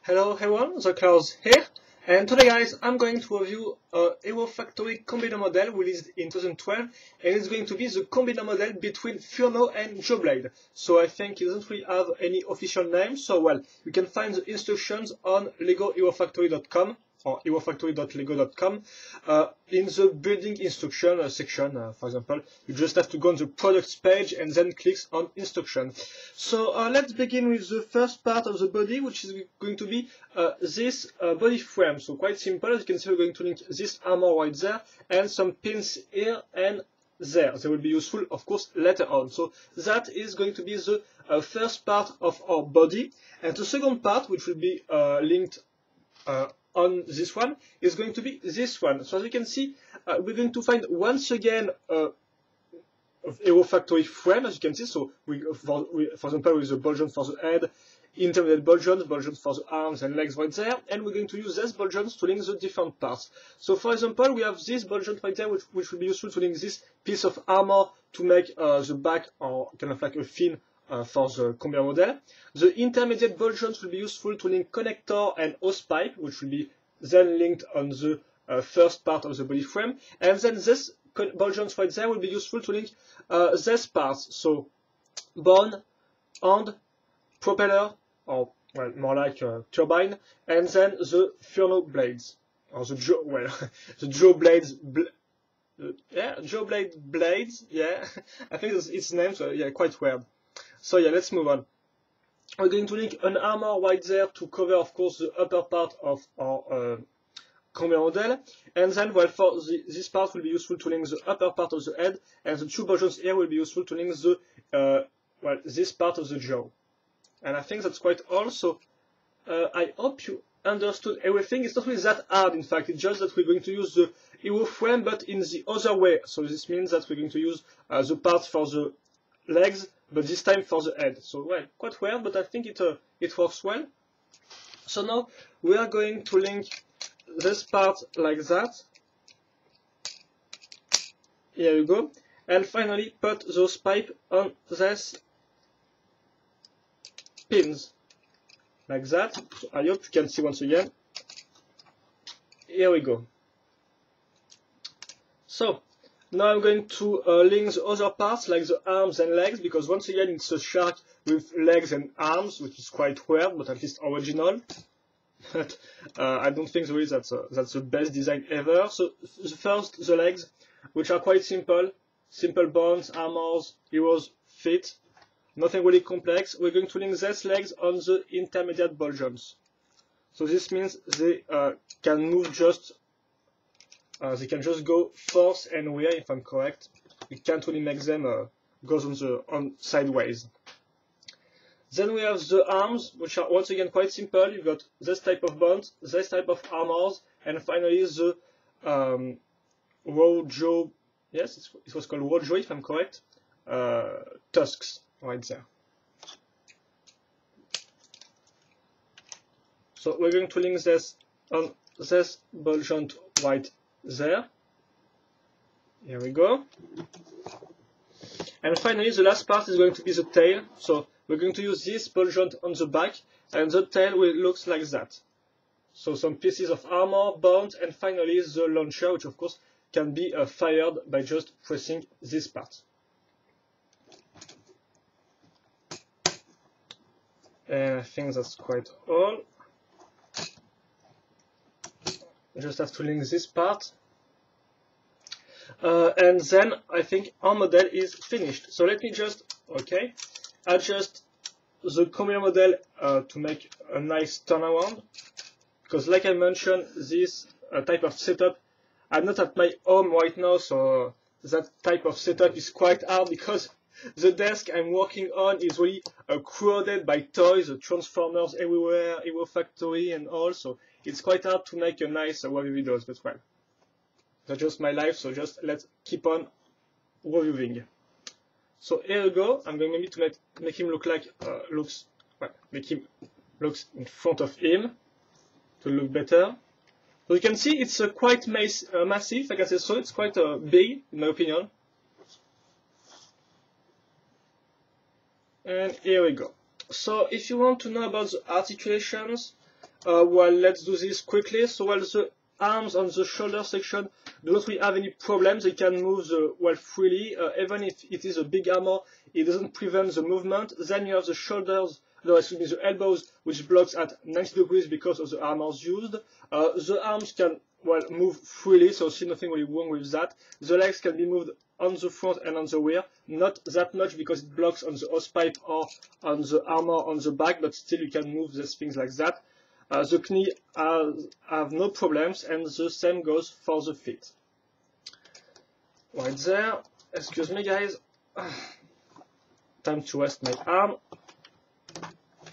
Hello everyone, the Klaus here, and today guys I'm going to review a Hero Factory combiner model released in 2012, and it's going to be the combiner model between Furno and Jawblade. So I think it doesn't really have any official name, so well, you can find the instructions on legoherofactory.com or herofactory.lego.com in the building instruction section. For example, you just have to go on the products page and then click on instruction. So let's begin with the first part of the body, which is going to be this body frame. So quite simple. As you can see, we're going to link this armor right there and some pins here and there. They will be useful, of course, later on. So that is going to be the first part of our body. And the second part, which will be linked on this one, is going to be this one. So as you can see, we're going to find once again Hero Factory frame, as you can see. So for example, with the ball joint for the head, intermediate ball joints for the arms and legs right there, and we're going to use these ball joints to link the different parts. So for example, we have this ball joint right there, which will be useful to link this piece of armor to make the back, or kind of like a fin for the combiner model. The intermediate ball joints will be useful to link connector and hose pipe, which will be then linked on the first part of the body frame. And then this ball joints right there will be useful to link these parts, so bone, hand, propeller, or well, more like a turbine, and then the Furno-Blades, or the the Jawblades, Jawblade blades, yeah, I think that's its name, so yeah, quite weird. So yeah, let's move on. We're going to link an armor right there to cover, of course, the upper part of our combiner model, and then, well, for this part will be useful to link the upper part of the head, and the two versions here will be useful to link the this part of the jaw. And I think that's quite all. So I hope you understood everything. It's not really that hard, in fact. It's just that we're going to use the Hero frame, but in the other way. So this means that we're going to use the parts for the legs, but this time for the head. So well, quite weird, but I think it works well. So now we are going to link this part like that. Here you go. And finally put those pipes on this pins like that. So I hope you can see once again. Here we go. So now I'm going to link the other parts like the arms and legs, because once again it's a shark with legs and arms, which is quite weird, but at least original. But I don't think really that's the best design ever. So first the legs, which are quite simple bones, armors, heroes, feet. Nothing really complex. We're going to link these legs on the intermediate ball joints. So this means they can move just, they can just go forth and rear, if I'm correct. We can't really make them go on sideways. Then we have the arms, which are once again quite simple. You've got this type of bones, this type of armors, and finally the raw jaw. Yes, it was called raw jaw, if I'm correct. Tusks. Right there. So we're going to link this on this ball joint right there. Here we go. And finally, the last part is going to be the tail. So we're going to use this ball joint on the back, and the tail will look like that. So some pieces of armor, bones, and finally the launcher, which of course can be fired by just pressing this part. And I think that's quite all. Just have to link this part. And then I think our model is finished. So let me just, adjust the combiner model to make a nice turnaround. Because like I mentioned, this type of setup, I'm not at my home right now, so that type of setup is quite hard, because the desk I'm working on is really crowded by toys, transformers everywhere, Hero Factory and all, so it's quite hard to make a nice review videos, but well, that's just my life, so just let's keep on reviewing. So here we go. I'm going maybe to make him look like, make him looks in front of him to look better. So you can see it's quite massive, like I said, so it's quite big, in my opinion. And here we go. So if you want to know about the articulations, well, let's do this quickly. So, well, the arms on the shoulder section do not really have any problems. They can move well freely, even if it is a big armor. It doesn't prevent the movement. Then you have the shoulders, no, excuse me, the elbows, which blocks at 90 degrees because of the armors used. The arms can well move freely, so see nothing really wrong with that. The legs can be moved on the front and on the rear, not that much because it blocks on the hosepipe or on the armor on the back, but still you can move these things like that. The knee have no problems, and the same goes for the feet. Right there, excuse me guys, time to rest my arm.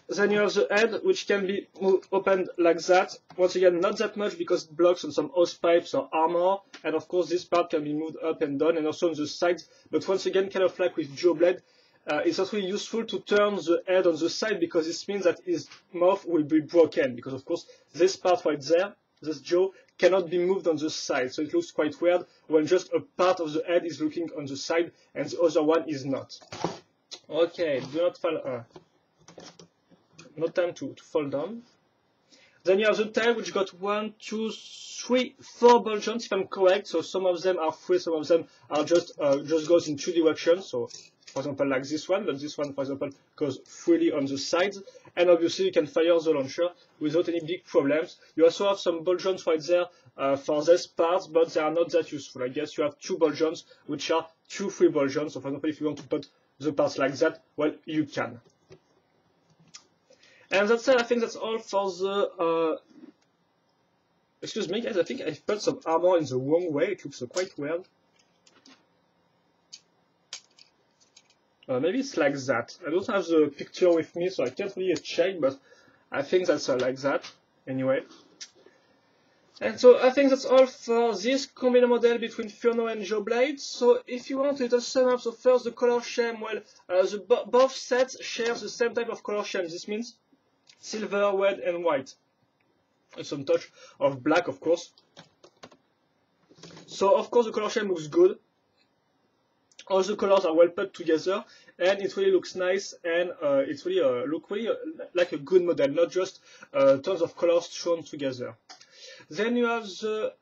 Then you have the head, which can be opened like that. Once again, not that much because it blocks on some hose pipes or armor. And of course, this part can be moved up and down and also on the sides. But once again, kind of like with Jawblade, it's also useful to turn the head on the side because this means that his mouth will be broken. Because of course, this part right there, this jaw, cannot be moved on the side. So it looks quite weird when just a part of the head is looking on the side and the other one is not. Okay, do not fall. No time to fall down. Then you have the tail, which got 1, 2, 3, 4 ball joints, if I'm correct. So some of them are free, some of them are just goes in 2 directions. So, for example, like this one, but this one, for example, goes freely on the sides. And obviously, you can fire the launcher without any big problems. You also have some ball joints right there for these parts, but they are not that useful. I guess you have 2 ball joints, which are 2 free ball joints. So, for example, if you want to put the parts like that, well, you can. And that's it. I think that's all for the. Excuse me, guys. I think I've put some armor in the wrong way. It looks quite weird. Maybe it's like that. I don't have the picture with me, so I can't really check. But I think that's like that. Anyway. And so I think that's all for this combined model between Furno and Jawblade. So if you want a little sum up, so first the color scheme. Well, both sets share the same type of color scheme. This means silver, red, and white. And some touch of black, of course. So, of course, the color scheme looks good. All the colors are well put together, and it really looks nice, and it really looks really like a good model, not just tons of colors thrown together. Then you have the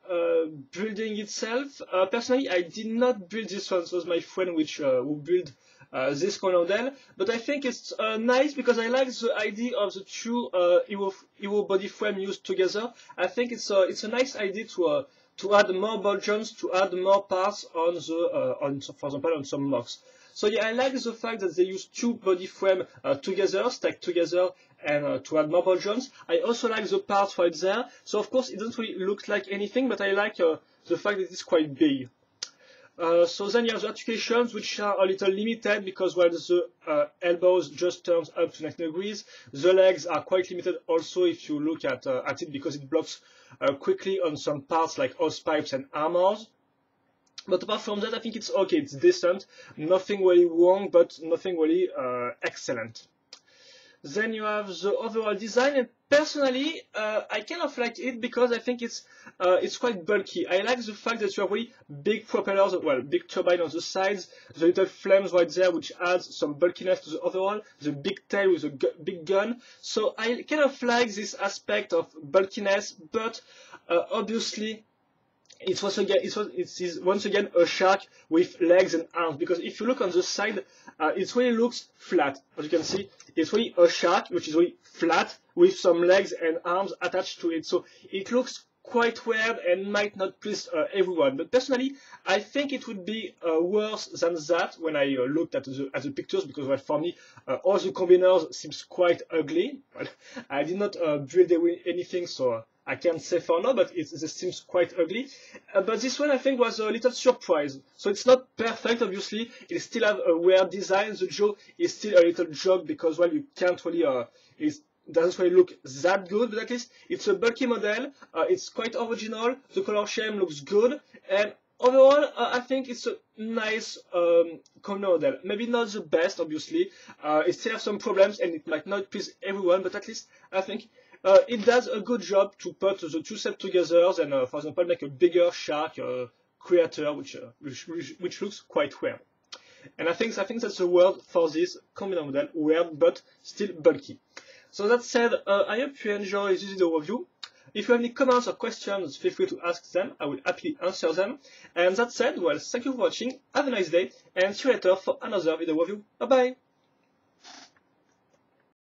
building itself. Personally, I did not build this one. It was my friend who built this kind of model, but I think it's nice because I like the idea of the two hero body frame used together. I think it's a nice idea to add more ball joints, to add more parts on the for example on some mocks. So yeah, I like the fact that they use 2 body frame together, stacked together, and to add more ball joints. I also like the parts right there. So of course it doesn't really look like anything, but I like the fact that it's quite big. So then you have the articulations, which are a little limited because while the elbows just turns up to 90 degrees, the legs are quite limited also if you look at it because it blocks quickly on some parts like hose pipes and armors. But apart from that, I think it's okay, it's decent, nothing really wrong, but nothing really excellent. Then you have the overall design, and personally, I kind of like it because I think it's quite bulky. I like the fact that you have really big propellers, well, big turbine on the sides, the little flames right there, which adds some bulkiness to the overall, the big tail with a big gun. So I kind of like this aspect of bulkiness, but obviously, it is once again a shark with legs and arms, because if you look on the side, it really looks flat. As you can see, it's really a shark which is really flat with some legs and arms attached to it. So it looks quite weird and might not please everyone. But personally, I think it would be worse than that when I looked at the pictures, because well, for me, all the combiners seems quite ugly. Well, I did not build anything, so I can't say for now, but this seems quite ugly. But this one I think was a little surprise. So it's not perfect, obviously. It still have a weird design. The jaw is still a little jog because well, you can't really it doesn't really look that good, but at least it's a bulky model. It's quite original. The color scheme looks good, and overall, I think it's a nice model. Maybe not the best, obviously. It still has some problems, and it might not please everyone, but at least I think it does a good job to put the two sets together and, for example, make a bigger shark creator, which looks quite weird. And I think that's the word for this combined model, weird but still bulky. So that said, I hope you enjoy this video review. If you have any comments or questions, feel free to ask them. I will happily answer them. And that said, well, thank you for watching, have a nice day, and see you later for another video review. Bye bye!